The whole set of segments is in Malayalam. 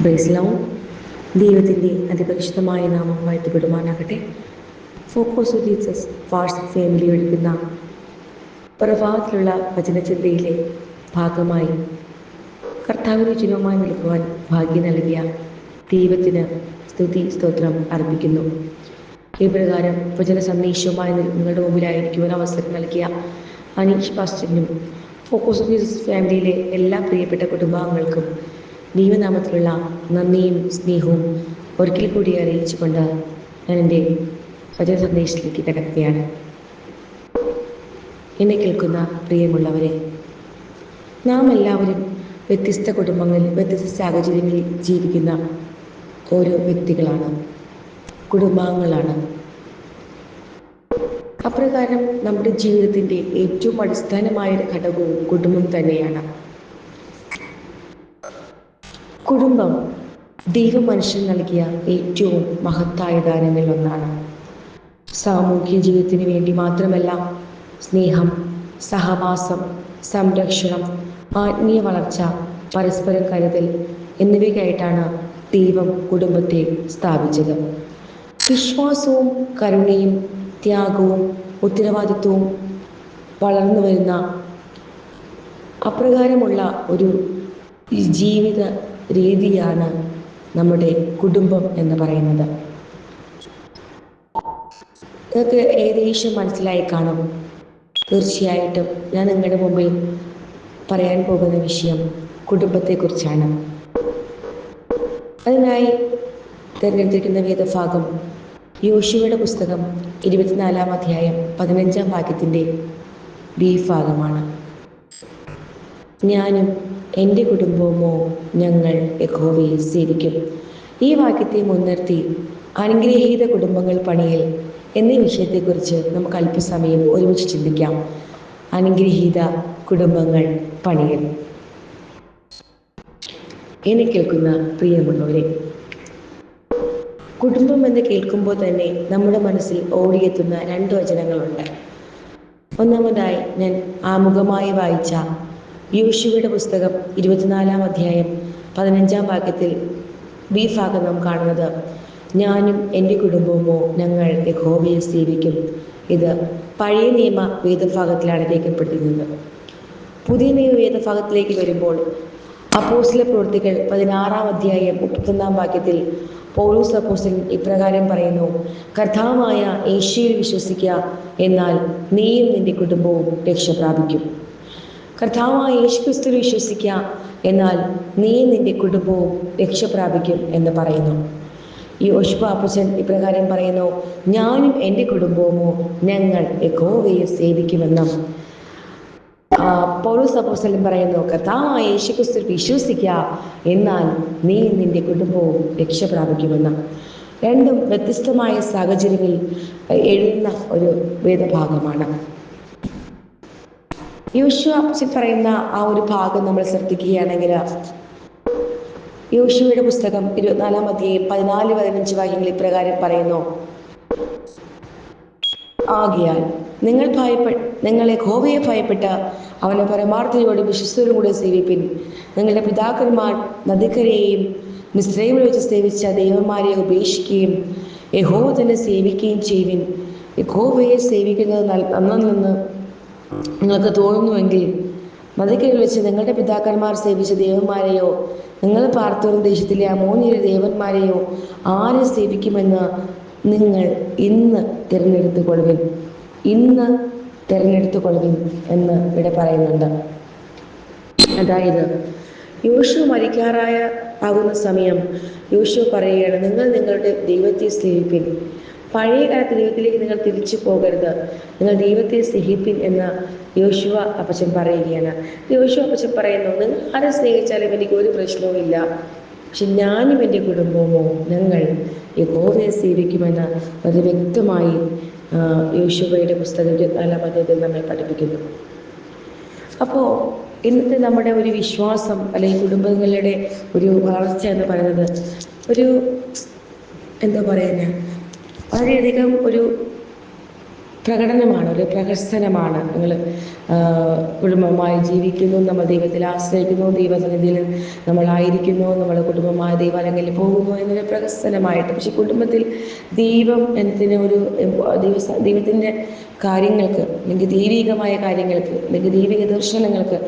ബ്രേസ്ലൗ ദൈവത്തിൻ്റെ അതിപരിശുദ്ധമായ നാമം വാഴ്ത്തപ്പെടുമാറാകട്ടെ. ഫോക്കസ് ജീസസ് വാട്സ്ആപ്പ് ഫാമിലി എടുക്കുന്ന പ്രഭാതത്തിലുള്ള വചനചിന്തയിലെ ഭാഗമായി കർത്താവിന് ചിഹ്നവുമായി നിൽക്കുവാൻ ഭാഗ്യം നൽകിയ ദൈവത്തിന് സ്തുതി സ്തോത്രം അർപ്പിക്കുന്നു. ഇപ്രകാരം വചന സന്ദേശവുമായി നിങ്ങളുടെ മുമ്പിലായിരിക്കുവാൻ അവസരം നൽകിയ അനീഷ് പാസ്റ്ററിനും ഫോക്കസ് ജീസസ് ഫാമിലിയിലെ എല്ലാ പ്രിയപ്പെട്ട കുടുംബാംഗങ്ങൾക്കും ദൈവനാമത്തിലുള്ള നന്ദിയും സ്നേഹവും ഒരിക്കൽ കൂടി അറിയിച്ചുകൊണ്ട് ഞാൻ എൻ്റെ വചന സന്ദേശത്തിലേക്ക് കടക്കുകയാണ്. എന്നെ കേൾക്കുന്ന പ്രിയമുള്ളവരെ, നാം എല്ലാവരും വ്യത്യസ്ത കുടുംബങ്ങളിൽ വ്യത്യസ്ത സാഹചര്യങ്ങളിൽ ജീവിക്കുന്ന ഓരോ വ്യക്തികളാണ്, കുടുംബാംഗങ്ങളാണ്. അപ്രകാരം നമ്മുടെ ജീവിതത്തിൻ്റെ ഏറ്റവും അടിസ്ഥാനമായൊരു ഘടകവും കുടുംബം തന്നെയാണ്. കുടുംബം ദൈവം മനുഷ്യന് നൽകിയ ഏറ്റവും മഹത്തായ ദാനങ്ങളിൽ ഒന്നാണ്. സാമൂഹ്യ ജീവിതത്തിന് വേണ്ടി മാത്രമല്ല, സ്നേഹം, സഹവാസം, സംരക്ഷണം, ആത്മീയ വളർച്ച, പരസ്പരം കരുതൽ എന്നിവയ്ക്കായിട്ടാണ് ദൈവം കുടുംബത്തെ സ്ഥാപിച്ചത്. വിശ്വാസവും കരുണയും ത്യാഗവും ഉത്തരവാദിത്വവും വളർന്നു വരുന്ന അപ്രകാരമുള്ള ഒരു ജീവിത രീതിയാണ് നമ്മുടെ കുടുംബം എന്ന് പറയുന്നത്. നിങ്ങൾക്ക് ഏകദേശം മനസ്സിലായി കാണും. തീർച്ചയായിട്ടും ഞാൻ നിങ്ങളുടെ മുമ്പിൽ പറയാൻ പോകുന്ന വിഷയം കുടുംബത്തെക്കുറിച്ചാണ്. അതിനായി തിരഞ്ഞെടുത്തിരിക്കുന്ന വേദഭാഗം യോശുവയുടെ പുസ്തകം 24-ാം അധ്യായം 15-ാം വാക്യത്തിൻ്റെ ബി ഭാഗമാണ്. ഞാനും എൻ്റെ കുടുംബവുമോ ഞങ്ങൾ യഹോവയെ സേവിക്കും. ഈ വാക്യത്തെ മുൻനിർത്തി അനുഗ്രഹീത കുടുംബങ്ങൾ പണിയൽ എന്നീ വിഷയത്തെക്കുറിച്ച് നമുക്ക് അല്പസമയം ഒരുമിച്ച് ചിന്തിക്കാം. അനുഗ്രഹീത കുടുംബങ്ങൾ പണിയൽ. എന്നെ കേൾക്കുന്ന പ്രിയമുള്ളവരെ, കുടുംബം എന്ന് കേൾക്കുമ്പോൾ തന്നെ നമ്മുടെ മനസ്സിൽ ഓടിയെത്തുന്ന രണ്ട് വചനങ്ങളുണ്ട്. ഒന്നാമതായി ഞാൻ ആമുഖമായി വായിച്ച യോശുവയുടെ പുസ്തകം 24-ാം അധ്യായം 15-ാം വാക്യത്തിൽ ബി ഭാഗം നാം കാണുന്നത്, ഞാനും എൻ്റെ കുടുംബവുമോ ഞങ്ങൾ യഹോവയെ സേവിക്കും. ഇത് പഴയ നിയമ വേദഭാഗത്തിലാണ് രേഖപ്പെടുത്തുന്നത്. പുതിയ നിയമ വേദഭാഗത്തിലേക്ക് വരുമ്പോൾ അപ്പോസ്തല പ്രവൃത്തികൾ 16-ാം അധ്യായം 31-ാം വാക്യത്തിൽ പൗലോസ് അപ്പോസ്തലൻ ഇപ്രകാരം പറയുന്നു, കർത്താവായ യേശുവിൽ വിശ്വസിക്കുക, എന്നാൽ നീയും നിന്റെ കുടുംബവും രക്ഷ പ്രാപിക്കും. കർത്താവായ യേശുക്രിസ്തുവിൽ വിശ്വസിക്കുക, എന്നാൽ നീയും നിന്റെ കുടുംബവും രക്ഷ പ്രാപിക്കും എന്ന് പറയുന്നു. യോശുവ അപ്പച്ചൻ ഇപ്രകാരം പറയുന്നു, ഞാനും എൻ്റെ കുടുംബവുമോ ഞങ്ങൾ യഹോവയെ സേവിക്കുമെന്നും. പൗലോസ് അപ്പോസ്തലൻ പറയുന്നു, കർത്താവായ യേശുക്രിസ്തുവിൽ വിശ്വസിക്കുക, എന്നാൽ നീ നിന്റെ കുടുംബവും രക്ഷ പ്രാപിക്കുമെന്ന്. രണ്ടും വ്യത്യസ്തമായ സാഹചര്യങ്ങളിൽ എഴുതുന്ന ഒരു വേദഭാഗമാണ്. യോശുവ അപ്പച്ചൻ പറയുന്ന ആ ഒരു ഭാഗം നമ്മൾ ശ്രദ്ധിക്കുകയാണെങ്കിൽ, യോശുവയുടെ പുസ്തകം 24-ാം അധ്യായം 14-15 വാക്യങ്ങൾ ഇപ്രകാരം പറയുന്നു, ആകയാൽ നിങ്ങൾ യഹോവയെ ഭയപ്പെട്ട് അവനെ പരമാർത്ഥതയോടും വിശ്വസ്തയോടും കൂടെ സേവിപ്പിൻ. നിങ്ങളുടെ പിതാക്കന്മാർ നദിക്കരയെയും മിസ്രയീമിൽ വെച്ച് സേവിച്ച ദൈവന്മാരെ ഉപേക്ഷിക്കുകയും യഹോവ തന്നെ സേവിക്കുകയും ചെയ്യുവിൻ. യഹോവയെ സേവിക്കുന്നത് നന്നെന്ന് നിങ്ങൾക്ക് തോന്നുന്നുവെങ്കിൽ നദിക്കരയിൽ വെച്ച് നിങ്ങളുടെ പിതാക്കന്മാർ സേവിച്ച ദേവന്മാരെയോ നിങ്ങൾ പാർത്തോറും ദേശത്തിലെ അമോന്യരുടെ ദേവന്മാരെയോ ആരെ സേവിക്കുമെന്ന് നിങ്ങൾ ഇന്ന് തിരഞ്ഞെടുത്തുകൊള്ളുവിൻ എന്ന് ഇവിടെ പറയുന്നുണ്ട്. അതായത് യോശുവ ആകുന്ന സമയം യോശുവ പറയുകയാണ്, നിങ്ങൾ നിങ്ങളുടെ ദൈവത്തെ സ്നേഹിപ്പിൻ. പഴയ കാലത്ത് ദൈവത്തിലേക്ക് നിങ്ങൾ തിരിച്ചു പോകരുത്, നിങ്ങൾ ദൈവത്തെ സ്നേഹിപ്പിൻ എന്ന് യോശുവ അപ്പച്ചൻ പറയുകയാണ്. യോശുവ അപ്പച്ചൻ പറയുന്നു, നിങ്ങൾ ആരെ സ്നേഹിച്ചാലും എനിക്ക് ഒരു പ്രശ്നവും ഇല്ല, പക്ഷെ ഞാനും എൻ്റെ കുടുംബവുമോ ഞങ്ങൾ യഹോവയെ സേവിക്കുമെന്ന് വളരെ വ്യക്തമായി യോശുവയുടെ പുസ്തകം 24-ാം അധ്യായത്തിൽ നമ്മെ പഠിപ്പിക്കുന്നു. അപ്പോൾ ഇന്നത്തെ നമ്മുടെ ഒരു വിശ്വാസം അല്ലെങ്കിൽ കുടുംബങ്ങളുടെ ഒരു വളർച്ച എന്ന് പറയുന്നത് വളരെയധികം ഒരു പ്രകടനമാണ്, ഒരു പ്രഹസനമാണ്. നിങ്ങൾ കുടുംബമായി ജീവിക്കുന്നു, നമ്മൾ ദൈവത്തിൽ ആശ്രയിക്കുന്നു, ദൈവസന്നിധിയിൽ നമ്മളായിരിക്കുന്നു, നമ്മൾ കുടുംബമായ ദൈവാലയങ്ങളിൽ പോകുന്നു എന്നൊരു പ്രഹസനമായിട്ട്. പക്ഷെ കുടുംബത്തിൽ ദൈവം എന്നതിന് ഒരു ദൈവത്തിൻ്റെ കാര്യങ്ങൾക്ക്, അല്ലെങ്കിൽ ദൈവികമായ കാര്യങ്ങൾക്ക്, അല്ലെങ്കിൽ ദൈവിക ദർശനങ്ങൾക്ക്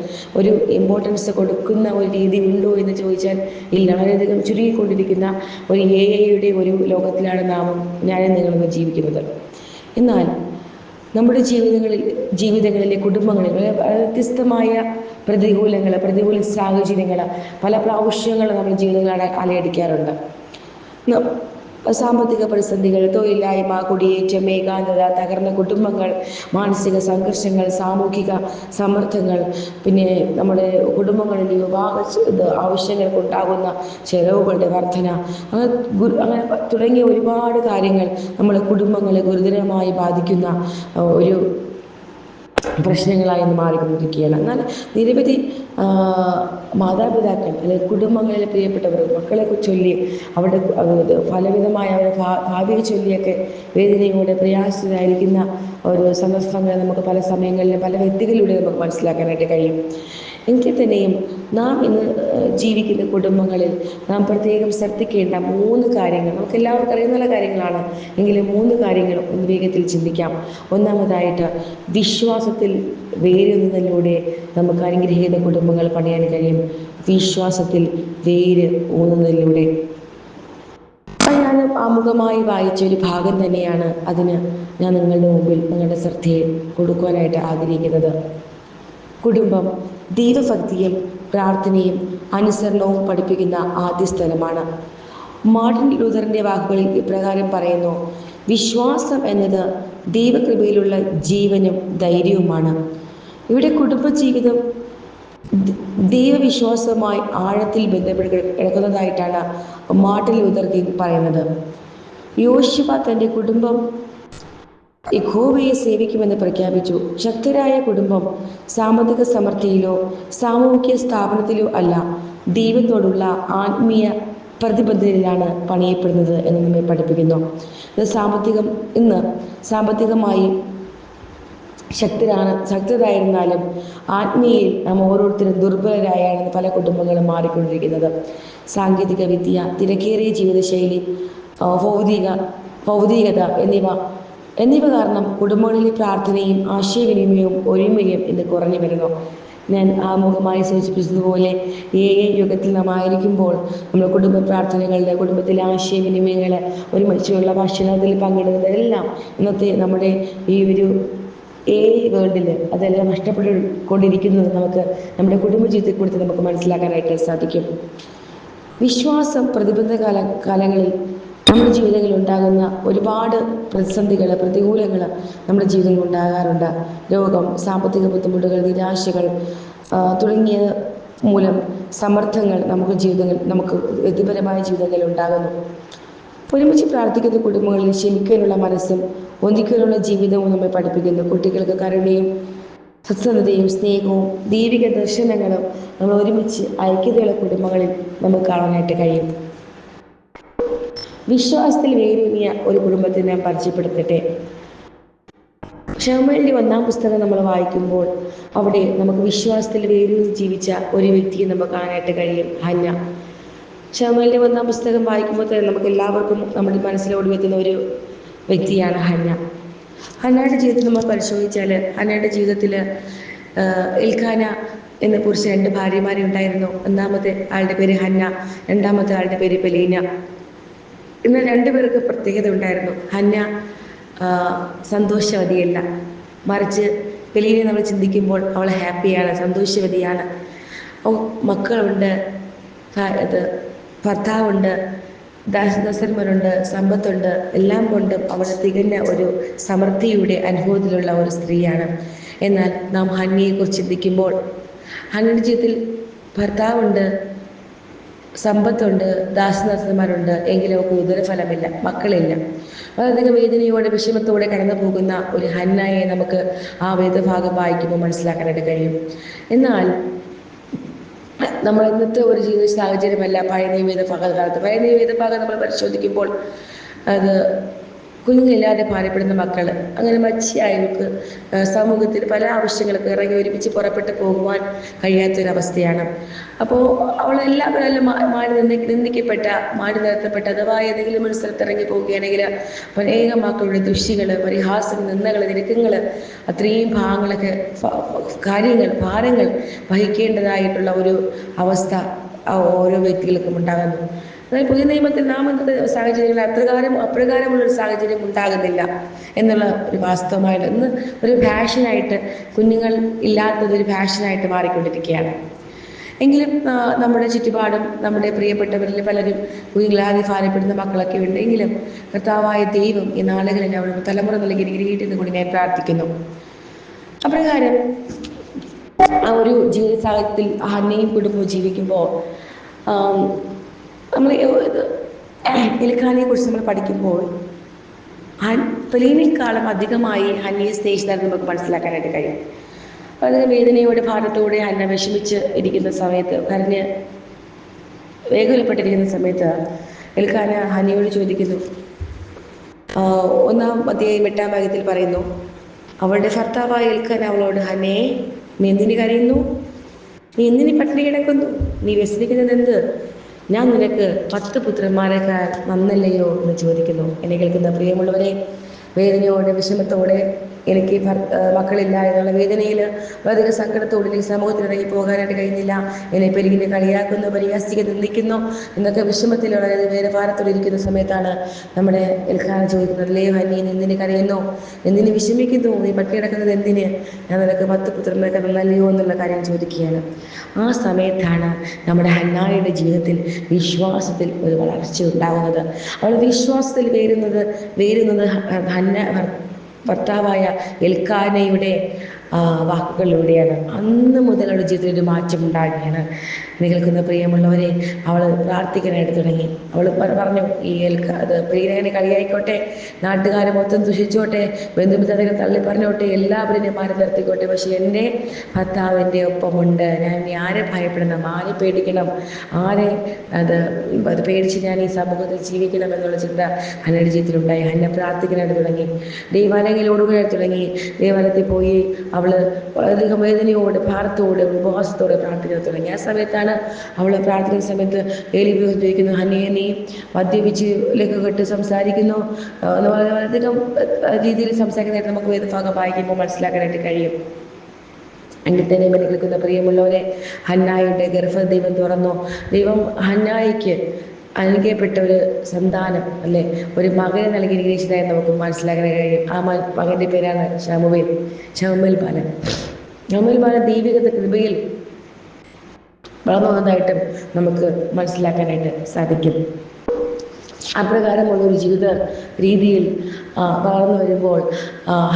ഒരു ഇമ്പോർട്ടൻസ് കൊടുക്കുന്ന ഒരു രീതി ഉണ്ടോ എന്ന് ചോദിച്ചാൽ ഇല്ല. വളരെയധികം ചുരുങ്ങിക്കൊണ്ടിരിക്കുന്ന ഒരു AI-യുടെ ഒരു ലോകത്തിലാണ് ഞാനും നിങ്ങളും ജീവിക്കുന്നത്. എന്നാൽ നമ്മുടെ ജീവിതങ്ങളിലെ കുടുംബങ്ങളിൽ വ്യത്യസ്തമായ പ്രതികൂല സാഹചര്യങ്ങൾ പല പ്രാവശ്യങ്ങൾ നമ്മുടെ ജീവിതങ്ങളെ അലയടിക്കാറുണ്ട്. സാമ്പത്തിക പ്രതിസന്ധികൾ, തൊഴിലില്ലായ്മ, കുടിയേറ്റം, ഏകാന്തത, തകർന്ന കുടുംബങ്ങൾ, മാനസിക സംഘർഷങ്ങൾ, സാമൂഹിക സമ്മർദ്ദങ്ങൾ, പിന്നെ നമ്മുടെ കുടുംബങ്ങളിൽ വിവാഹ ആവശ്യങ്ങൾക്കുണ്ടാകുന്ന ചെലവുകളുടെ വർധന, അങ്ങനെ തുടങ്ങിയ ഒരുപാട് കാര്യങ്ങൾ നമ്മളെ കുടുംബങ്ങളെ ഗുരുതരമായി ബാധിക്കുന്ന ഒരു പ്രശ്നങ്ങളായി മാറിക്കൊണ്ടിരിക്കുകയാണ്. എന്നാൽ നിരവധി മാതാപിതാക്കൾ അല്ലെങ്കിൽ കുടുംബങ്ങളിലെ പ്രിയപ്പെട്ടവർ മക്കളെ ചൊല്ലി അവരുടെ പലവിധമായ അവരുടെ ഭാവിയെ ചൊല്ലിയൊക്കെ വേദനയോടെ പ്രയാസത്തിലായിരിക്കുന്ന ഒരു സന്ദർഭങ്ങൾ നമുക്ക് പല സമയങ്ങളിലും പല വ്യക്തികളിലൂടെ നമുക്ക് മനസ്സിലാക്കാനായിട്ട് കഴിയും. എങ്കിൽ തന്നെയും നാം ഇന്ന് ജീവിക്കുന്ന കുടുംബങ്ങളിൽ നാം പ്രത്യേകം ശ്രദ്ധിക്കേണ്ട 3 കാര്യങ്ങൾ, നമുക്ക് എല്ലാവർക്കും അറിയുന്ന കാര്യങ്ങളാണ് എങ്കിലും 3 കാര്യങ്ങൾ ഒന്ന് വേഗത്തിൽ ചിന്തിക്കാം. ഒന്നാമതായിട്ട്, വിശ്വാസത്തിൽ വേരൂന്നുന്നതിലൂടെ നമുക്ക് അനുഗ്രഹീത കുടുംബങ്ങൾ പണിയാൻ കഴിയും. വിശ്വാസത്തിൽ വേര് ഊന്നുന്നതിലൂടെ. ഞാൻ ആമുഖമായി വായിച്ച ഒരു ഭാഗം തന്നെയാണ് അതിന് ഞാൻ നിങ്ങളുടെ മുമ്പിൽ നിങ്ങളുടെ ശ്രദ്ധയെ കൊടുക്കുവാനായിട്ട് ആഗ്രഹിക്കുന്നത്. കുടുംബം ദൈവഭക്തിയും പ്രാർത്ഥനയും അനുസരണവും പഠിപ്പിക്കുന്ന ആദ്യ സ്ഥലമാണ്. മാർട്ടിൻ ലൂഥറിൻ്റെ വാക്കുകളിൽ ഇപ്രകാരം പറയുന്നു: വിശ്വാസം എന്നത് ദൈവകൃപയിലുള്ള ജീവനും ധൈര്യവുമാണ്. ഇവിടെ കുടുംബജീവിതം ദൈവവിശ്വാസവുമായി ആഴത്തിൽ ബന്ധപ്പെട്ട് കിടക്കുന്നതായിട്ടാണ് മാർട്ടിൻ ലൂഥർ കിങ് പറയുന്നത്. യോശുവ തൻ്റെ കുടുംബം യഹോവയെ സേവിക്കുമെന്ന് പ്രഖ്യാപിച്ചു. ശക്തരായ കുടുംബം സാമ്പത്തിക സമൃദ്ധിയിലോ സാമൂഹിക സ്ഥാപനത്തിലോ അല്ല, ദൈവത്തോടുള്ള ആത്മീയ പ്രതിബദ്ധതയിലാണ് പണിയപ്പെടുന്നത് എന്ന് നമ്മെ പഠിപ്പിക്കുന്നു. ഇന്ന് സാമ്പത്തികമായി ശക്തരായിരുന്നാലും ആത്മീയയിൽ നാം ഓരോരുത്തരും ദുർബലരായാണ് പല കുടുംബങ്ങളും മാറിക്കൊണ്ടിരിക്കുന്നത്. സാങ്കേതിക വിദ്യ, തിരക്കേറിയ ജീവിതശൈലി, ഭൗതികത എന്നിവ കാരണം കുടുംബങ്ങളിലെ പ്രാർത്ഥനയും ആശയവിനിമയവും ഒരുമയും ഇന്ന് കുറഞ്ഞു വരുന്നു. ഞാൻ ആമുഖമായി സൂചിപ്പിച്ചതുപോലെ AI യുഗത്തിൽ നാം ആയിരിക്കുമ്പോൾ നമ്മൾ കുടുംബ പ്രാർത്ഥനകളുടെ, കുടുംബത്തിലെ ആശയവിനിമയങ്ങൾ, ഒരുമിച്ചുള്ള ഭക്ഷണത്തിൽ പങ്കിടുന്നതെല്ലാം ഇന്നത്തെ നമ്മുടെ ഈ ഒരു AI വേൾഡിൽ അതെല്ലാം നഷ്ടപ്പെട്ടുകൊണ്ടിരിക്കുന്നത് നമുക്ക് നമ്മുടെ കുടുംബജീവിതത്തെ കുറിച്ച് നമുക്ക് മനസ്സിലാക്കാനായിട്ട് സാധിക്കും. വിശ്വാസം പ്രതിബന്ധ കാലങ്ങളിൽ നമ്മുടെ ജീവിതങ്ങളിൽ ഉണ്ടാകുന്ന ഒരുപാട് പ്രതികൂലങ്ങൾ നമ്മുടെ ജീവിതങ്ങളിൽ ഉണ്ടാകാറുണ്ട്. രോഗം, സാമ്പത്തിക ബുദ്ധിമുട്ടുകൾ, നിരാശകൾ തുടങ്ങിയ മൂലം സമ്മർദ്ദങ്ങൾ നമുക്ക് വ്യക്തിപരമായ ജീവിതങ്ങളിൽ ഉണ്ടാകുന്നു. ഒരുമിച്ച് പ്രാർത്ഥിക്കുന്ന കുടുംബങ്ങളിൽ ക്ഷമിക്കാനുള്ള മനസ്സും ഒന്നിക്കാനുള്ള ജീവിതവും നമ്മെ പഠിപ്പിക്കുന്നു. കുട്ടികൾക്ക് കരുണയും സത്യസന്ധതയും സ്നേഹവും ദൈവിക ദർശനങ്ങളും നമ്മൾ ഒരുമിച്ച് ഐക്യതയുള്ള കുടുംബങ്ങളിൽ നമുക്ക് കാണാനായിട്ട് കഴിയും. വിശ്വാസത്തിൽ വേരൂന്നിയ ഒരു കുടുംബത്തെ ഞാൻ പരിചയപ്പെടുത്തട്ടെ. ശമൂവേലിന്റെ 1-ാം പുസ്തകം നമ്മൾ വായിക്കുമ്പോൾ അവിടെ നമുക്ക് വിശ്വാസത്തിൽ വേരൂന്നി ജീവിച്ച ഒരു വ്യക്തിയെ നമുക്ക് കാണാനായിട്ട് കഴിയും, ഹന്ന. ശമൂവേലിന്റെ 1-ാം പുസ്തകം വായിക്കുമ്പോൾ തന്നെ നമുക്ക് എല്ലാവർക്കും നമ്മുടെ മനസ്സിലോട് വെക്കുന്ന ഒരു വ്യക്തിയാണ് ഹന്ന. ഹന്നയുടെ ജീവിതത്തിൽ നമ്മൾ പരിശോധിച്ചാൽ ഹന്നയുടെ ജീവിതത്തിൽ എൽക്കാന എന്ന പുരുഷൻ 2 ഭാര്യമാരെ ഉണ്ടായിരുന്നു. ഒന്നാമത്തെ ആളുടെ പേര് ഹന്ന, രണ്ടാമത്തെ ആളുടെ പേര് പെലീന. ഇന്ന് 2 പേർക്ക് പ്രത്യേകത ഉണ്ടായിരുന്നു. ഹന്ന സന്തോഷവതിയല്ല, മറിച്ച് പെലീനെ നമ്മൾ ചിന്തിക്കുമ്പോൾ അവൾ ഹാപ്പിയാണ്, സന്തോഷവതിയാണ്. മക്കളുണ്ട്, ഭർത്താവുണ്ട്, ദാസന്മാരുണ്ട്, സമ്പത്തുണ്ട്, എല്ലാം കൊണ്ടും അവൾ തികഞ്ഞ ഒരു സമൃദ്ധിയുടെ അനുഭവത്തിലുള്ള ഒരു സ്ത്രീയാണ്. എന്നാൽ നാം ഹന്നയെക്കുറിച്ച് ചിന്തിക്കുമ്പോൾ ഹന്നയുടെ ജീവിതത്തിൽ ഭർത്താവുണ്ട്, സമ്പത്തുണ്ട്, ദാസന്മാരുണ്ട്, എങ്കിലും അവർക്ക് ഉദരഫലമില്ല, മക്കളില്ല. വളരെയധികം വേദനയോടെ വിഷമത്തോടെ കടന്നു പോകുന്ന ഒരു ഹന്നയെ നമുക്ക് ആ വേദഭാഗം വായിക്കുമ്പോൾ മനസ്സിലാക്കാനായിട്ട് കഴിയും. എന്നാൽ നമ്മൾ ഇന്നത്തെ ഒരു ജീവിത സാഹചര്യമല്ല പഴയ നിയമ വേദഭാഗത്ത്. പഴയ നിയമ വേദഭാഗം നമ്മൾ പരിശോധിക്കുമ്പോൾ അത് കുഞ്ഞില്ലാതെ ഭാരപ്പെടുന്ന മക്കൾ, അങ്ങനെ മച്ചിയായവർക്ക് സമൂഹത്തിൽ പല ആവശ്യങ്ങൾക്ക് ഇറങ്ങി ഒരുമിച്ച് പുറപ്പെട്ട് പോകുവാൻ കഴിയാത്തൊരവസ്ഥയാണ്. അപ്പോൾ അവളെല്ലാവരും നിന്ദിക്കപ്പെട്ട, മാടി നിർത്തപ്പെട്ട, അഥവാ ഏതെങ്കിലും ഒരു സ്ഥലത്ത് ഇറങ്ങി പോവുകയാണെങ്കിൽ അനേകം മക്കളുടെ ദുഷികൾ, പരിഹാസങ്ങൾ, നിന്ദകൾ, നിരക്കങ്ങൾ, അത്രയും ഭാഗങ്ങളൊക്കെ കാര്യങ്ങൾ, ഭാരങ്ങൾ വഹിക്കേണ്ടതായിട്ടുള്ള ഒരു അവസ്ഥ ഓരോ വ്യക്തികൾക്കും ഉണ്ടാകുന്നു. അതായത് പുതിയ നിയമത്തിൽ നാം ഇന്നത്തെ സാഹചര്യങ്ങൾ അപ്രകാരമുള്ളൊരു സാഹചര്യം ഉണ്ടാകുന്നില്ല എന്നുള്ള ഒരു വാസ്തവമായിട്ട് ഇന്ന് ഒരു ഫാഷനായിട്ട് കുഞ്ഞുങ്ങൾ ഇല്ലാത്തതൊരു ഫാഷനായിട്ട് മാറിക്കൊണ്ടിരിക്കുകയാണ്. എങ്കിലും നമ്മുടെ ചുറ്റുപാടും നമ്മുടെ പ്രിയപ്പെട്ടവരിൽ പലരും കുഞ്ഞുങ്ങളാതെ ഭാരപ്പെടുന്ന മക്കളൊക്കെ ഉണ്ടെങ്കിലും കർത്താവായ ദൈവം ഈ നാളുകളിൽ അവരുടെ തലമുറ നൽകി അനുഗ്രഹിക്കുന്നത് കൊണ്ട് ഞാൻ പ്രാർത്ഥിക്കുന്നു. അപ്രകാരം ആ ഒരു ജീവിത സാഹചര്യത്തിൽ ഹന്നയും കുടുംബവും ജീവിക്കുമ്പോൾ നമ്മൾ എൽക്കാനയെ കുറിച്ച് നമ്മൾ പഠിക്കുമ്പോൾ പെലീനേക്കാളും അധികമായി ഹന്നയെ സ്നേഹിച്ചതായിട്ട് നമുക്ക് മനസ്സിലാക്കാനായിട്ട് കഴിയും. വളരെ വേദനയോടെ ഭാരത്തോടെ ഹന്ന വിഷമിച്ച് ഇരിക്കുന്ന സമയത്ത്, കരഞ്ഞ് വേഗത്തിൽപ്പെട്ടിരിക്കുന്ന സമയത്ത് എൽക്കാന ഹന്നയോട് ചോദിക്കുന്നു. 1-ാം അധ്യായം 8-ാം ഭാഗത്തിൽ പറയുന്നു, അവളുടെ ഭർത്താവായ എൽക്കാന അവളോട്, ഹന്നേ, നീ എന്തിന് കരയുന്നു? നീ എന്തിന് പട്ടിണി കിടക്കുന്നു? നീ വ്യസനിക്കുന്നത് എന്ത്? ഞാൻ നിനക്ക് 10 പുത്രന്മാരെക്കാൾ നന്നല്ലയോ എന്ന് ചോദിക്കുന്നു. എന്നെ കേൾക്കുന്ന പ്രിയമുള്ളവരെ, വേദനയോടെ വിഷമത്തോടെ എനിക്ക് മക്കളില്ല എന്നുള്ള വേദനയിൽ വളരെ സങ്കടത്തോടെ ഈ സമൂഹത്തിൽ ഇറങ്ങി പോകാനായിട്ട് കഴിയുന്നില്ല, എന്നെ പെരുകിനെ കളിയാക്കുന്നു, പരിഹാസിക്കുന്നു, നിന്ദിക്കുന്നു എന്നൊക്കെ വിഷമത്തിലുള്ള വേറെ ഭാരത്തോടെ ഇരിക്കുന്ന സമയത്താണ് നമ്മുടെ എൽക്കാന ചോദിക്കുന്നത്, അല്ലേ ഹന്നി, എന്തിന് കരയുന്നു? എന്തിന് വിഷമിക്കുന്നു? നീ പട്ടി കിടക്കുന്നത് എന്തിന്? ഞാൻ നിനക്ക് 10 പുത്രന്മാർക്ക് നന്നല്ലയോ എന്നുള്ള കാര്യം ചോദിക്കുകയാണ്. ആ സമയത്താണ് നമ്മുടെ ഹന്നായുടെ ജീവിതത്തിൽ വിശ്വാസത്തിൽ ഒരു വളർച്ച ഉണ്ടാകുന്നത്. അവൾ വിശ്വാസത്തിൽ വേരുന്നത് ഹന്ന ഭർത്താവായ എൽക്കാനയുടെ വാക്കുകളിലൂടെയാണ്. അന്ന് മുതൽ അവളുടെ ജീവിതത്തിൽ ഒരു മാറ്റം ഉണ്ടാകുകയാണ്. നിൽക്കുന്ന പ്രിയമുള്ളവരെ, അവൾ പ്രാർത്ഥിക്കാനായിട്ട് തുടങ്ങി. അവൾ പറഞ്ഞു, ഈ പ്രിയനെ കളിയായിക്കോട്ടെ, നാട്ടുകാരെ മൊത്തം ദുഷിച്ചോട്ടെ, ബന്ധുമിത്രരെ തള്ളി പറഞ്ഞോട്ടെ, എല്ലാവരും മാറി നിർത്തിക്കോട്ടെ, പക്ഷെ എൻ്റെ ഭർത്താവ് എൻ്റെ ഒപ്പമുണ്ട്. ഞാൻ ആരെ ഭയപ്പെടണം? ആരെ പേടിക്കണം? ആരെ അത് പേടിച്ച് ഞാൻ ഈ സമൂഹത്തിൽ ജീവിക്കണം എന്നുള്ള ചിന്ത ഹന്നയുടെ ജീവിതത്തിലുണ്ടായി. ഹന്ന പ്രാർത്ഥിക്കാനായിട്ട് തുടങ്ങി, ദൈവാലയങ്ങളിൽ ഓടുകയായിട്ട് തുടങ്ങി. ദൈവാലയത്തിൽ പോയി അവൾ വളരെയധികം വേദനയോട്, ഭാരത്തോട്, ഉപവാസത്തോടെ പ്രാർത്ഥിക്കാൻ തുടങ്ങി. ആ സമയത്താണ് അവൾ പ്രാർത്ഥിക്കുന്ന സമയത്ത് ഏലി ഉപയോഗിക്കുന്നു, ഹന്നയെ, നീ മദ്യപിച്ച് ലഘുകെട്ട് സംസാരിക്കുന്നു എന്ന് പറഞ്ഞ വളരെയധികം രീതിയിൽ സംസാരിക്കുന്നതായിട്ട് നമുക്ക് വേദഭാഗം വായിക്കുമ്പോൾ മനസ്സിലാക്കാനായിട്ട് കഴിയും. എങ്കിൽ തന്നെ എന്നെ കേൾക്കുന്ന പ്രിയമുള്ളവരെ, ഹന്നായുടെ ഗർഭം ദൈവം തുറന്നു. ദൈവം ഹന്നായിക്ക് അനുഗ്രഹപ്പെട്ട ഒരു സന്താനം, അല്ലെ, ഒരു മകനെ നൽകി അനുഗ്രഹിച്ചതായി നമുക്ക് മനസ്സിലാക്കാൻ കഴിയും. ആ മകൻ്റെ പേരാണ് ശമൂവേൽ ബാലൻ. ശമൂവേൽ ബാലൻ ദൈവിക കൃപയിൽ വളർന്നു വന്നതായിട്ടും നമുക്ക് മനസ്സിലാക്കാനായിട്ട് സാധിക്കും. അപ്രകാരമുള്ളൊരു ജീവിത രീതിയിൽ വളർന്നു വരുമ്പോൾ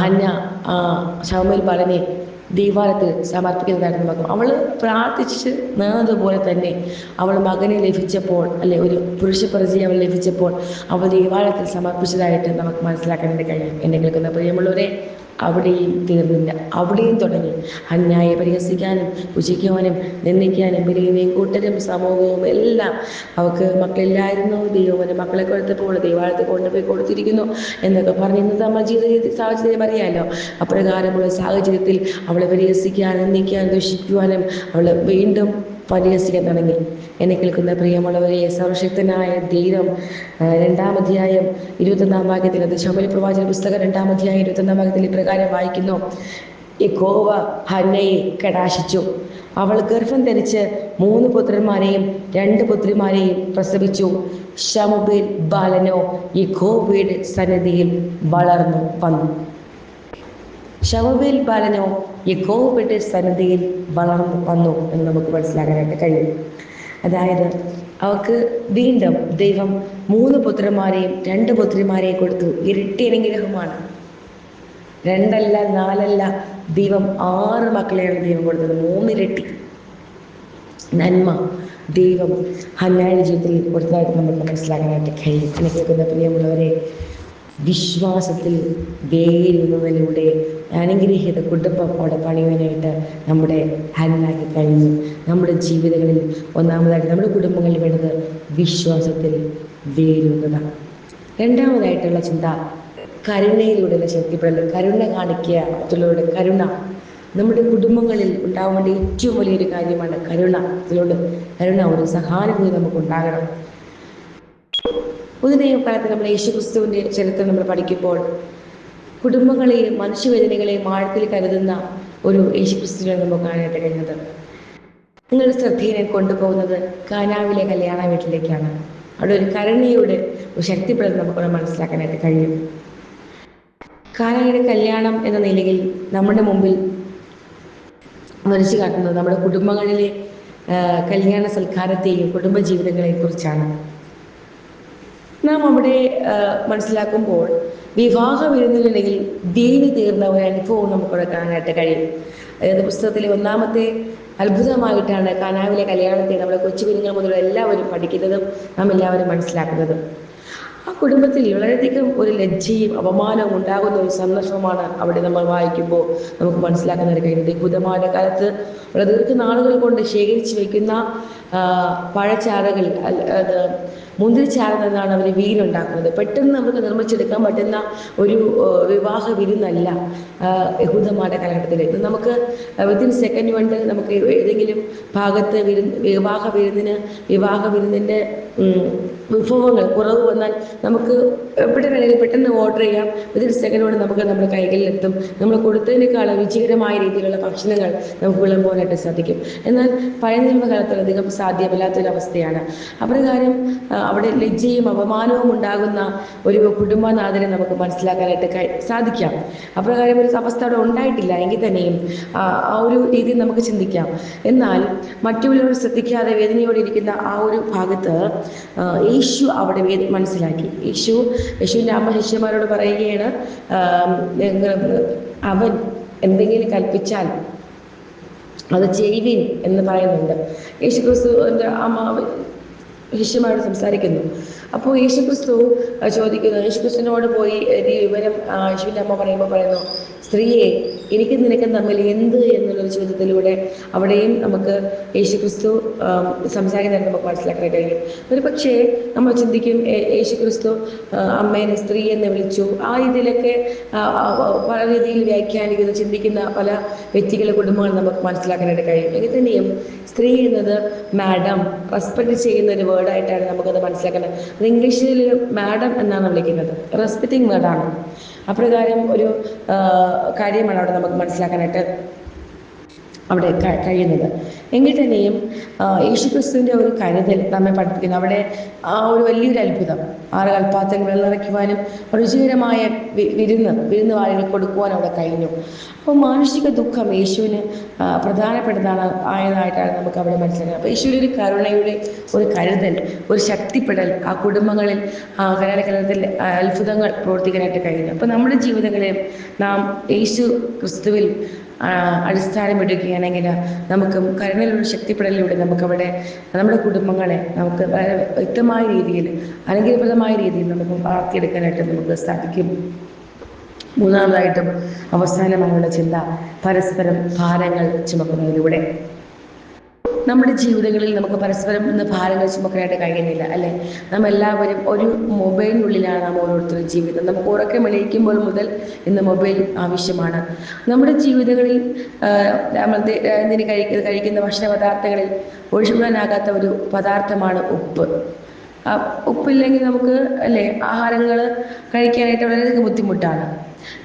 ഹന്ന ശമൂവേൽ ബാലനെ ദൈവാലയത്തിൽ സമർപ്പിക്കുന്നതായിട്ട് നമുക്ക്, അവൾ പ്രാർത്ഥിച്ച് നേർന്നതുപോലെ തന്നെ അവൾ മകനെ ലഭിച്ചപ്പോൾ, അല്ലെ, ഒരു പുരുഷ പരിചയം അവൾ ലഭിച്ചപ്പോൾ അവൾ ദൈവാലയത്തിൽ സമർപ്പിച്ചതായിട്ട് നമുക്ക് മനസ്സിലാക്കാനായിട്ട് കഴിയും. എന്നെ കേൾക്കുന്ന പ്രിയമുള്ളവരെ, അവിടെയും തീർന്നില്ല, അവിടെയും തുടങ്ങി ഹന്നയെ പരിഹസിക്കാനും പുച്ഛിക്കുവാനും നിന്ദിക്കാനും പെരുകിനെയും കൂട്ടരും സമൂഹവും എല്ലാം. അവൾക്ക് മക്കളില്ലായിരുന്നു, ദൈവം മക്കളെ കൊടുത്തപ്പോൾ ദൈവാലയത്തിൽ കൊണ്ടുപോയി കൊടുത്തിരിക്കുന്നു എന്നൊക്കെ പറഞ്ഞ് ഇന്ന് നമ്മൾ ജീവിത സാഹചര്യം അറിയാമല്ലോ. അപ്രകാരമുള്ള സാഹചര്യത്തിൽ അവളെ പരിഹസിക്കാൻ, നിന്ദിക്കാൻ, ദുഷിക്കുവാനും അവൾ വീണ്ടും പരിഹസിക്കാൻ തുടങ്ങി. എന്നെ കേൾക്കുന്ന പ്രിയമുള്ളവരെ, സർവശക്തനായ ദൈവം 2-ാം അധ്യായം 21-ാം വാക്യത്തിൽ, അത് ശമൂവേൽ പ്രവാചക പുസ്തകം 2-ാം അധ്യായം 21-ാം വാക്യത്തിൽ ഇപ്രകാരം വായിക്കുന്നു, യഹോവ ഹന്നയെ കടാക്ഷിച്ചു. അവൾ ഗർഭം ധരിച്ച് 3 പുത്രന്മാരെയും 2 പുത്രിമാരെയും പ്രസവിച്ചു. ശമൂവേൽ ബാലനോ യഹോവയുടെ സന്നിധിയിൽ വളർന്നു വന്നു. ശമൂവേൽ ബാലനോ യഹോവയുടെ സന്നിധിയിൽ വളർന്നു വന്നു എന്ന് നമുക്ക് മനസ്സിലാക്കാനായിട്ട് കഴിയും. അതായത് അവൾക്ക് വീണ്ടും ദൈവം 3 പുത്രന്മാരെയും 2 പുത്രിമാരെയും കൊടുത്തു. ഇരട്ടി അനുഗ്രഹമാണ്. 2 അല്ല, 4 അല്ല, ദൈവം 6 മക്കളെയാണ് ദൈവം കൊടുത്തത്. 3 ഇരട്ടി നന്മ ദൈവം ഹന്നയുടെ ജീവിതത്തിൽ കൊടുത്തതായിട്ട് നമുക്ക് മനസ്സിലാക്കാനായിട്ട് കഴിയും. എന്നെ കേൾക്കുന്ന പ്രിയമുള്ളവരെ, വിശ്വാസത്തിൽ വേരുന്നതിലൂടെ അനുഗ്രഹീത കുടുംബം അവിടെ പണിയുവാനായിട്ട് നമ്മുടെ ഹന്നയ്ക്ക് കഴിഞ്ഞു. നമ്മുടെ ജീവിതങ്ങളിൽ ഒന്നാമതായിട്ട് നമ്മുടെ കുടുംബങ്ങളിൽ വേണ്ടത് വിശ്വാസത്തിൽ വേരുന്നതാണ്. രണ്ടാമതായിട്ടുള്ള ചിന്ത, കരുണയിലൂടെയുള്ള ശക്തിപ്പെടൽ. കരുണ കാണിക്കുക, മറ്റുള്ളവരുടെ കരുണ. നമ്മുടെ കുടുംബങ്ങളിൽ ഉണ്ടാവേണ്ട ഏറ്റവും വലിയൊരു കാര്യമാണ് കരുണ. ഇതിലൂടെ കരുണ, ഒരു സഹാനുഭൂതി നമുക്കുണ്ടാകണം. പുതിയ നിയമകാലത്ത് നമ്മൾ യേശുക്രിസ്തുവിൻ്റെ ചരിത്രം നമ്മൾ പഠിക്കുമ്പോൾ കുടുംബങ്ങളെയും മനുഷ്യവേദനകളെയും ആഴത്തിൽ കരുതുന്ന ഒരു യേശുക്രിസ്തുവിനെ നമുക്ക് കാണാനായിട്ട് കഴിയുന്നത്. നിങ്ങളുടെ ശ്രദ്ധയെ ഞാൻ കൊണ്ടുപോകുന്നത് കാനാവിലെ കല്യാണ വീട്ടിലേക്കാണ്. അവിടെ ഒരു കരുണയുടെ ഒരു ശക്തിപ്പെടൽ നമുക്കവിടെ മനസ്സിലാക്കാനായിട്ട് കഴിയും. കാനായുടെ കല്യാണം എന്ന നിലയിൽ നമ്മുടെ മുമ്പിൽ വരച്ചു കാട്ടുന്നത് നമ്മുടെ കുടുംബങ്ങളിലെ കല്യാണ സൽക്കാരത്തെയും കുടുംബജീവിതങ്ങളെയും കുറിച്ചാണ്. നാം അവിടെ മനസ്സിലാക്കുമ്പോൾ വിവാഹ വിരുന്നില്ലെങ്കിൽ വീണ് തീർന്ന ഒരു അനുഭവം നമുക്കവിടെ കാണാനായിട്ട് കഴിയും. അതായത് പുസ്തകത്തിലെ ഒന്നാമത്തെ അത്ഭുതമായിട്ടാണ് കാനാവിലെ കല്യാണത്തെ നമ്മുടെ കൊച്ചു കുഞ്ഞുങ്ങൾ മുതൽ എല്ലാവരും പഠിക്കുന്നതും നാം എല്ലാവരും മനസ്സിലാക്കുന്നതും. ആ കുടുംബത്തിൽ വളരെയധികം ഒരു ലജ്ജയും അപമാനവും ഉണ്ടാകുന്ന ഒരു സന്ദർഭമാണ് അവിടെ നമ്മൾ വായിക്കുമ്പോൾ നമുക്ക് മനസ്സിലാക്കാൻ കഴിയുന്നത്. യഹൂദന്മാരുടെ കാലത്ത് വളരെ ദീർഘനാളുകൾ കൊണ്ട് ശേഖരിച്ചു വയ്ക്കുന്ന പഴച്ചാറകൾ, മുന്തിരിച്ചാറിൽ നിന്നാണ് അവർ വീനുണ്ടാക്കുന്നത്. പെട്ടെന്ന് നമുക്ക് നിർമ്മിച്ചെടുക്കാൻ പറ്റുന്ന ഒരു വിവാഹ വിരുന്നല്ല യഹൂദന്മാരുടെ കാലഘട്ടത്തിൽ. ഇത് നമുക്ക് വിത്തിൻ സെക്കൻഡ് കൊണ്ട് നമുക്ക് ഏതെങ്കിലും ഭാഗത്ത് വിവാഹ വിരുന്നിൻ്റെ വിഭവങ്ങൾ കുറവ് വന്നാൽ നമുക്ക് എവിടെ വേണമെങ്കിലും പെട്ടെന്ന് ഓർഡർ ചെയ്യാം. വിത്തിൻ സെക്കൻഡ് കൊണ്ട് നമുക്ക് നമ്മുടെ കൈകളിലെത്തും. നമ്മൾ കൊടുത്തതിനേക്കാൾ രുചികരമായ രീതിയിലുള്ള ഭക്ഷണങ്ങൾ നമുക്ക് വിളമ്പുവാനായിട്ട് സാധിക്കും. എന്നാൽ പഴയ നിയമകാലത്തിലധികം സാധ്യമല്ലാത്തൊരവസ്ഥയാണ്. അപ്രകാരം അവിടെ ലജ്ജയും അപമാനവും ഉണ്ടാകുന്ന ഒരു കുടുംബനാഥനെ നമുക്ക് മനസ്സിലാക്കാനായിട്ട് സാധിക്കാം. അപ്രകാരം ഒരു അവസ്ഥ അവിടെ ഉണ്ടായിട്ടില്ല എങ്കിൽ തന്നെയും ആ ഒരു രീതിയിൽ നമുക്ക് ചിന്തിക്കാം. എന്നാൽ മറ്റുള്ളവർ ശ്രദ്ധിക്കാതെ വേദനയോടെ ഇരിക്കുന്ന ആ ഒരു ഭാഗത്ത് യേശു അവിടെ മനസ്സിലാക്കി. യേശുവിൻ്റെ അമ്മ ശിഷ്യന്മാരോട് പറയുകയാണ്, അവൻ എന്തെങ്കിലും കൽപ്പിച്ചാൽ അത് ചെയ്യുവിൻ എന്ന് പറയുന്നുണ്ട്. യേശുക്രിസ്തുവിൻ്റെ അമ്മ ശിഷ്യന്മാരോട് സംസാരിക്കുന്നു. അപ്പോൾ യേശുക്രിസ്തു ചോദിക്കുന്നു, യേശുക്രിസ്തുവിനോട് പോയി ഈ വിവരം യേശുവിൻ്റെ അമ്മ പറയുന്നു, സ്ത്രീയെ എനിക്കും നിനക്കും തമ്മിൽ എന്ത് എന്നുള്ളൊരു ചോദ്യത്തിലൂടെ അവിടെയും നമുക്ക് യേശുക്രിസ്തു സംസാരിക്കുന്നത് നമുക്ക് മനസ്സിലാക്കാൻ കഴിയും. ഒരു പക്ഷേ നമ്മൾ ചിന്തിക്കും യേശുക്രിസ്തു അമ്മേനെ സ്ത്രീ എന്ന് വിളിച്ചു. ആ രീതിയിലൊക്കെ പല രീതിയിൽ വ്യാഖ്യാനിക്കുന്ന ചിന്തിക്കുന്ന പല വ്യക്തികളുടെ കുടുംബങ്ങൾ നമുക്ക് മനസ്സിലാക്കാനായിട്ട് കഴിയും. എങ്കിൽ തന്നെയും സ്ത്രീ എന്നത് മാഡം, റെസ്പെക്ട് ചെയ്യുന്ന ഒരു വേർഡായിട്ടാണ് നമുക്കത് മനസ്സിലാക്കുന്നത്. അത് ഇംഗ്ലീഷിൽ മാഡം എന്നാണ് വിളിക്കുന്നത്. റെസ്പെക്റ്റിംഗ് വേർഡാണ്. അപ്രകാരം ഒരു കാര്യമാണ് അവിടെ നമുക്ക് മനസ്സിലാക്കാനായിട്ട് അവിടെ കഴിയുന്നത്. എങ്കിൽ തന്നെയും യേശുക്രിസ്തുവിൻ്റെ ഒരു കരുതൽ നമ്മെ പഠിപ്പിക്കുന്നു. അവിടെ ആ ഒരു വലിയൊരു അത്ഭുതം, 6 കൽപ്പാത്രങ്ങൾ വെള്ളം നിറയ്ക്കുവാനും രുചികരമായ വിരുന്ന് വാരികൾ കൊടുക്കുവാനും അവിടെ കഴിഞ്ഞു. അപ്പോൾ മാനുഷിക ദുഃഖം യേശുവിന് ആയതായിട്ടാണ് നമുക്ക് അവിടെ മനസ്സിലാക്കുന്നത്. അപ്പോൾ യേശുവിൻ്റെ ഒരു കരുണയുടെ ഒരു കരുതൽ, ഒരു ശക്തിപ്പെടൽ ആ കുടുംബങ്ങളിൽ കല്യാണത്തിൽ അത്ഭുതങ്ങൾ പ്രവർത്തിക്കാനായിട്ട് കഴിയുന്നു. അപ്പോൾ നമ്മുടെ ജീവിതങ്ങളിൽ നാം യേശു ക്രിസ്തുവിൽ അടിസ്ഥാനമിടുകയാണെങ്കിൽ നമുക്ക് കരുണയിലുള്ള ശക്തിപ്പെടലിലൂടെ നമുക്കവിടെ നമ്മുടെ കുടുംബങ്ങളെ നമുക്ക് വളരെ വ്യക്തമായ രീതിയിൽ, അനുഗ്രഹപ്രദമായ രീതിയിൽ നമുക്ക് വളർത്തിയെടുക്കാനായിട്ട് നമുക്ക് സാധിക്കും. മൂന്നാമതായിട്ടും അവസാനമായുള്ള ചിന്ത, പരസ്പരം ഭാരങ്ങൾ ചുമക്കുന്നതിലൂടെ. നമ്മുടെ ജീവിതങ്ങളിൽ നമുക്ക് പരസ്പരം ഇന്ന് ഭാരങ്ങൾ ചുമക്കാനായിട്ട് കഴിയുന്നില്ല, അല്ലേ? നാം എല്ലാവരും ഒരു മൊബൈലിനുള്ളിലാണ് നാം ഓരോരുത്തരും ജീവിതം. നമുക്ക് ഉറക്കം എണീക്കുമ്പോൾ മുതൽ ഇന്ന് മൊബൈൽ ആവശ്യമാണ്. നമ്മുടെ ജീവിതങ്ങളിൽ കഴിക്കുന്ന ഭക്ഷണ പദാർത്ഥങ്ങളിൽ ഒഴിച്ചുകൂടാനാകാത്ത ഒരു പദാർത്ഥമാണ് ഉപ്പ്. ഉപ്പില്ലെങ്കിൽ നമുക്ക്, അല്ലേ, ആഹാരങ്ങൾ കഴിക്കാനായിട്ട് വളരെയധികം ബുദ്ധിമുട്ടാണ്.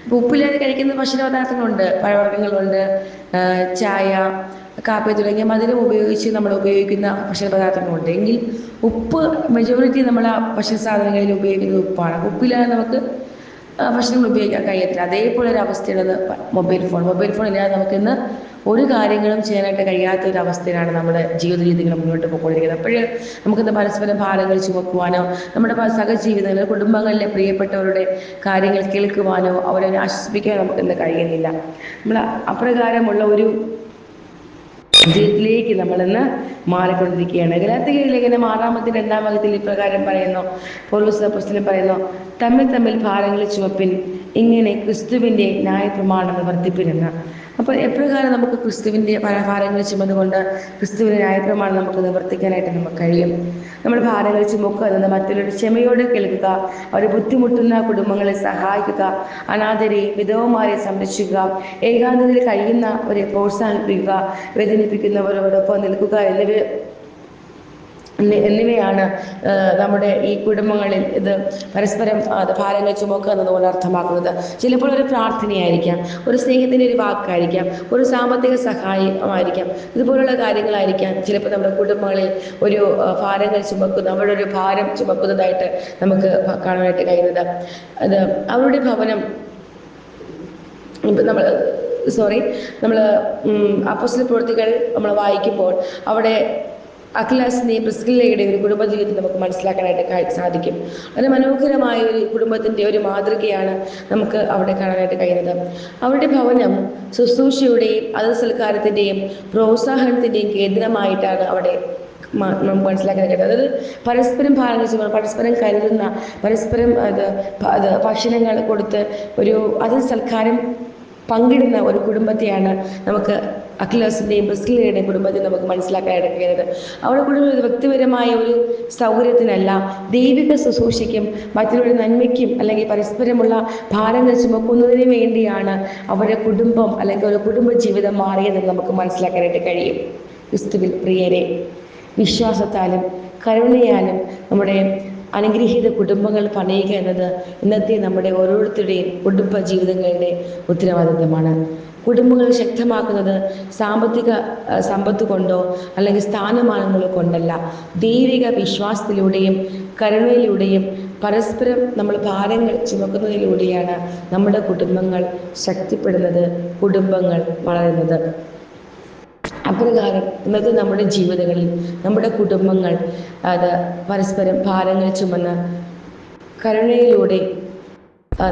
ഇപ്പോൾ ഉപ്പില്ലാതെ കഴിക്കുന്ന ഭക്ഷണ പദാർത്ഥങ്ങളുണ്ട്, പഴവർഗ്ഗങ്ങളുണ്ട്, ചായ, കാപ്പി തുടങ്ങിയ മധുരം ഉപയോഗിച്ച് നമ്മൾ ഉപയോഗിക്കുന്ന ഭക്ഷണ പദാർത്ഥങ്ങളുണ്ട്. എങ്കിൽ ഉപ്പ് മെജോറിറ്റി നമ്മൾ ആ ഭക്ഷണ സാധനങ്ങളിൽ ഉപയോഗിക്കുന്നത് ഉപ്പാണ്. ഉപ്പില്ലാതെ നമുക്ക് ഭക്ഷണങ്ങൾ ഉപയോഗിക്കാൻ കഴിയത്തില്ല. അതേപോലെ ഒരു അവസ്ഥയുള്ളത് മൊബൈൽ ഫോൺ ഇല്ലാതെ നമുക്കിന്ന് ഒരു കാര്യങ്ങളും ചെയ്യാനായിട്ട് കഴിയാത്തൊരവസ്ഥയിലാണ് നമ്മുടെ ജീവിത രീതികൾ മുന്നോട്ട് പോയിക്കൊണ്ടിരിക്കുന്നത്. അപ്പോൾ നമുക്കിന്ന് പരസ്പരം ഭാരങ്ങൾ ചുമക്കുവാനോ നമ്മുടെ സഹജീവിതങ്ങളിൽ കുടുംബങ്ങളിലെ പ്രിയപ്പെട്ടവരുടെ കാര്യങ്ങൾ കേൾക്കുവാനോ അവരെ ആശ്വസിപ്പിക്കാനോ നമുക്കിന്ന് കഴിയുന്നില്ല. നമ്മൾ അപ്രകാരമുള്ള ഒരു ജീവിതത്തിലേക്ക് നമ്മളിന്ന് മാറിക്കൊണ്ടിരിക്കുകയാണ്. ഗലാത്യരുടെ ലേഖനം 6-2 ഇപ്രകാരം പറയുന്നു, പൗലോസ് അപ്പോസ്തലൻ പറയുന്നു, തമ്മിൽ ഭാരങ്ങൾ ചുമപ്പിൻ, ഇങ്ങനെ ക്രിസ്തുവിൻ്റെ ന്യായപ്രമാണം നിവർത്തിപ്പിനെന്ന്. അപ്പോൾ എപ്രകാരം നമുക്ക് ക്രിസ്തുവിൻ്റെ ഭാരങ്ങൾ ചുമന്നുകൊണ്ട് ക്രിസ്തുവിൻ്റെ ന്യായപ്രമാണം നമുക്ക് നിവർത്തിക്കാനായിട്ട് നമുക്ക് കഴിയും. നമ്മൾ ഭാരങ്ങൾ ചുമക്കുക, മറ്റുള്ളവരുടെ ക്ഷമയോടെ കേൾക്കുക, അവർ ബുദ്ധിമുട്ടുന്ന കുടുംബങ്ങളെ സഹായിക്കുക, അനാഥരെയും വിധവമാരെ സംരക്ഷിക്കുക, ഏകാന്തതയിൽ കഴിയുന്ന ഒരു പ്രോത്സാഹിപ്പിക്കുക, വേദനിപ്പിക്കുന്നവരോടൊപ്പം നിൽക്കുക എന്നിവയാണ് നമ്മുടെ ഈ കുടുംബങ്ങളിൽ ഇത് പരസ്പരം ഭാരങ്ങൾ ചുമക്കുക എന്നതുകൊണ്ട് അർത്ഥമാക്കുന്നത്. ചിലപ്പോൾ ഒരു പ്രാർത്ഥനയായിരിക്കാം, ഒരു സ്നേഹത്തിൻ്റെ ഒരു വാക്കായിരിക്കാം, ഒരു സാമ്പത്തിക സഹായമായിരിക്കാം, ഇതുപോലുള്ള കാര്യങ്ങളായിരിക്കാം ചിലപ്പോൾ നമ്മുടെ കുടുംബങ്ങളിൽ ഒരു ഭാരങ്ങൾ ചുമക്കുന്ന, അവരുടെ ഒരു ഭാരം ചുമക്കുന്നതായിട്ട് നമുക്ക് കാണാനായിട്ട് കഴിയുന്നത്. അത് അവരുടെ ഭവനം നമ്മൾ അപ്പോസ്തല പ്രവൃത്തികൾ നമ്മൾ വായിക്കുമ്പോൾ അവിടെ അക്വിലാസിൻ്റെയും പ്രിസ്കില്ലയുടെയും ഒരു കുടുംബജീവിതം നമുക്ക് മനസ്സിലാക്കാനായിട്ട് സാധിക്കും. അത് മനോഹരമായ ഒരു കുടുംബത്തിൻ്റെ ഒരു മാതൃകയാണ് നമുക്ക് അവിടെ കാണാനായിട്ട് കഴിയുന്നത്. അവരുടെ ഭവനം ശുശ്രൂഷയുടെയും സൽക്കാരത്തിൻ്റെയും പ്രോത്സാഹനത്തിൻ്റെയും കേന്ദ്രമായിട്ടാണ് അവിടെ നമുക്ക് മനസ്സിലാക്കാൻ കഴിയുന്നത്. അതായത് പരസ്പരം ഭാരങ്ങൾ ചുമന്ന്, പരസ്പരം കരുതുന്ന, പരസ്പരം ഭക്ഷണങ്ങൾ കൊടുത്ത് സൽക്കാരം പങ്കിടുന്ന ഒരു കുടുംബത്തെയാണ് നമുക്ക് അക്വിലാസിൻ്റെയും പ്രിസ്കില്ലയുടെയും കുടുംബത്തിൽ നമുക്ക് മനസ്സിലാക്കാനായിട്ട് കഴിയുന്നത്. അവരുടെ കുടുംബം വ്യക്തിപരമായ ഒരു സൗകര്യത്തിനല്ല, ദൈവിക ശുശ്രൂഷയ്ക്കും മറ്റുള്ളവരുടെ നന്മയ്ക്കും അല്ലെങ്കിൽ പരസ്പരമുള്ള ഭാരങ്ങൾ ചുമക്കുന്നതിന് വേണ്ടിയാണ് അവരുടെ കുടുംബം അല്ലെങ്കിൽ ഒരു കുടുംബ ജീവിതം മാറിയതെന്ന് നമുക്ക് മനസ്സിലാക്കാനായിട്ട് കഴിയും. ക്രിസ്തുവിൽ പ്രിയരെ, വിശ്വാസത്താലും കരുണയാലും നമ്മുടെ അനുഗ്രഹീത കുടുംബങ്ങൾ പണിയുക എന്നത് ഇന്നത്തെ നമ്മുടെ ഓരോരുത്തരുടെയും കുടുംബ ജീവിതങ്ങളുടെ ഉത്തരവാദിത്തമാണ്. കുടുംബങ്ങൾ ശക്തമാക്കുന്നത് സാമ്പത്തിക സമ്പത്ത് കൊണ്ടോ അല്ലെങ്കിൽ സ്ഥാനമാനങ്ങൾ കൊണ്ടല്ല, ദൈവിക വിശ്വാസത്തിലൂടെയും കരുണയിലൂടെയും പരസ്പരം നമ്മൾ ഭാരങ്ങൾ ചുമക്കുന്നതിലൂടെയാണ് നമ്മുടെ കുടുംബങ്ങൾ ശക്തിപ്പെടുന്നത്, കുടുംബങ്ങൾ വളരുന്നത്. അപ്രകാരം ഇന്നത്തെ നമ്മുടെ ജീവിതങ്ങളിൽ നമ്മുടെ കുടുംബങ്ങൾ പരസ്പരം ഭാരങ്ങൾ ചുമന്ന് കരുണയിലൂടെ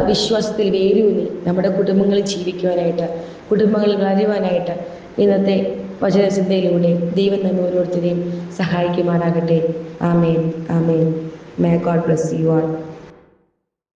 വിശ്വാസത്തിൽ വേരൂന്നി നമ്മുടെ കുടുംബങ്ങളിൽ ജീവിക്കുവാനായിട്ട്, കുടുംബങ്ങളിൽ വളരുവാനായിട്ട് ഇന്നത്തെ വചനചിന്തയിലൂടെ ദൈവം നമ്മെ ഓരോരുത്തരെയും സഹായിക്കുമാറാകട്ടെ. ആമേൻ, ആമേൻ. May God bless you all.